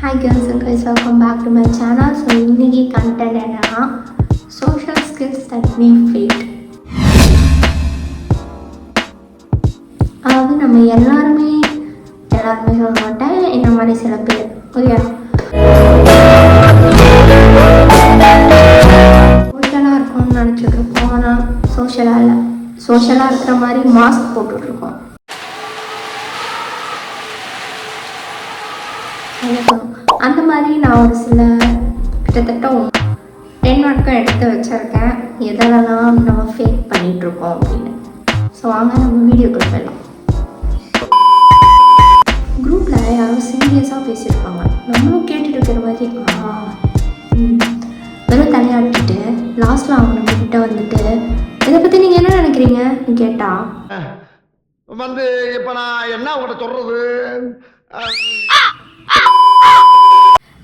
Hi girls and guys, welcome back to my channel. So இன்னைக்கு content என்னன்னா social skills that we failed. அதாவது நம்ம எல்லாருமே சொல்ல மாட்டேன், இந்த மாதிரி சில பேர் ஓகே சோஷியலாக இருக்கணும்னு நினச்சிட்டு இருக்கோம். ஆனால் சோஷியலாக இருக்கிற மாதிரி மாஸ்க் போட்டுட்ருக்கோம். அந்த மாதிரி நான் ஒரு சில கிட்டத்தட்ட 10 நாட்கள் எடுத்து வச்சுருக்கேன், எதெல்லாம் நம்ம ஃபேக் பண்ணிகிட்ருக்கோம் அப்படின்னு. ஸோ வாங்க நம்ம வீடியோக்குள்ள போயிடலாம். குரூப்பில் யாரும் சீரியஸாக பேசியிருப்பாங்க, நம்மளும் கேட்டுட்டு இருக்கிற மாதிரி வெறும் தலையாட்டிட்டு லாஸ்ட்டில் அவங்க நம்மக்கிட்ட வந்துட்டு இதை பற்றி நீங்கள் என்ன நினைக்கிறீங்கன்னு கேட்டால் இப்போ நான் என்ன உங்கள்கிட்ட சொல்கிறது,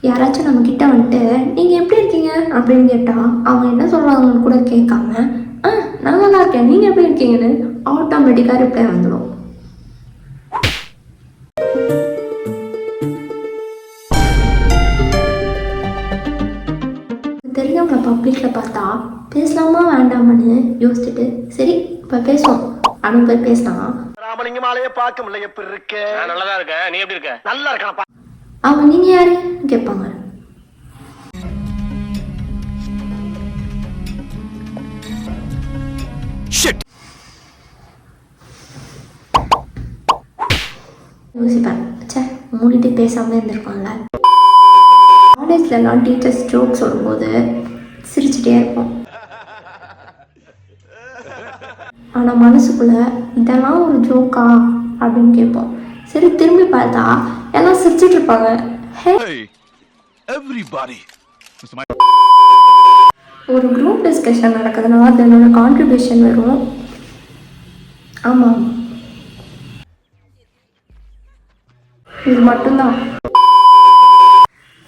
யாராச்சும் நம்மக்கிட்ட வந்துட்டு நீங்கள் எப்படி இருக்கீங்க அப்படின்னு கேட்டால் அவங்க என்ன சொல்கிறாங்கன்னு கூட கேட்காம நான் நல்லா இருக்கேன் நீங்கள் எப்படி இருக்கீங்கன்னு ஆட்டோமேட்டிக்காக ரிப்ளை வந்துடும். தெரிஞ்சவங்களை பப்ளிக்கில் பார்த்தா பேசலாமா வேண்டாமான்னு யோசிச்சுட்டு சரி இப்போ பேசுவோம் அப்படின்னு போய் பேசினான். ராமலிங்கமாலையே பார்க்க முடியல, எப்படி இருக்க? நல்லா இருக்கேன், நீ எப்படி இருக்க? நல்லா இருக்கேன். அவங்க நீங்கள் யாரு கேட்பாங்க. யோசிப்பேன், சே மூடிட்டு பேசாமல் இருந்திருப்பாங்கள. காலேஜ்லலாம் டீச்சர்ஸ் ஜோக் சொல்லும்போது சிரிச்சுட்டே இருப்போம், ஆனால் மனசுக்குள்ளே இதெல்லாம் ஒரு ஜோக்கா அப்படின்னு கேட்போம். சரி திரும்பி பார்த்தா எல்லாம் சிரிச்சுட்டு இருப்பாங்க. ஒரு குரூப் டிஸ்கஷன் நடக்குதுன்னா அதனோட கான்ட்ரிபியூஷன் வரும். ஆமாம், இது மட்டும்தான்.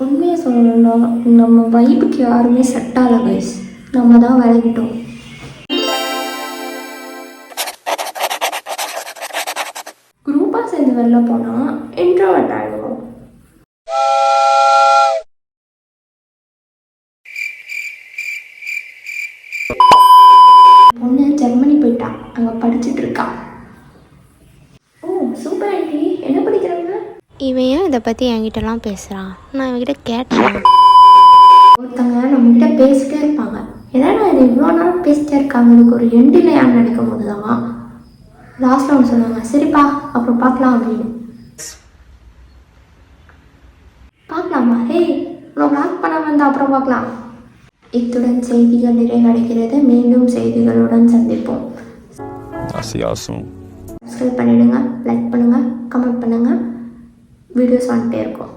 உண்மையை சொல்லணும்னா நம்ம வைப்புக்கு யாருமே செட் ஆகல கைஸ், நம்ம தான் விலகிட்டோம். குரூப்பாக சேர்ந்து வெளில போனால் இன்ட்ரோவர்ட் ஆகிடுவோம். பொண்ணு ஜெர்மனி போயிட்டா, அங்கே படிச்சுட்டு இருக்கா. ஓ சூப்பர் ஆண்டி, என்ன படிக்கிறாங்க? இவன் ஏன் இதை பற்றி என்கிட்டலாம் பேசுகிறான்? நான் இவங்கிட்ட கேட்டேன். ஒருத்தங்க நம்மகிட்ட பேசிட்டே இருப்பாங்க, ஏன்னா இது இவ்வளோ நேரம் பேசிட்டே இருக்காங்க, இதுக்கு ஒரு எண்டு இல்லையான்னு நினைக்கும் போது தான் லாஸ்ட்டில் அவங்க சொன்னாங்க சரிப்பா அப்புறம் பார்க்கலாம் அப்படின்னு. பார்க்கலாமா? ஹே உனக்கு லாக் பண்ண வந்தால் அப்புறம் பார்க்கலாம். இத்துடன் செய்திகள் நிறைவடைகிறது. மீண்டும் செய்திகளுடன் சந்திப்போம். சப்ஸ்கிரைப் பண்ணிடுங்க, லைக் பண்ணுங்கள், கமெண்ட் பண்ணுங்கள். வீடியோஸ் வந்துட்டே இருக்கும்.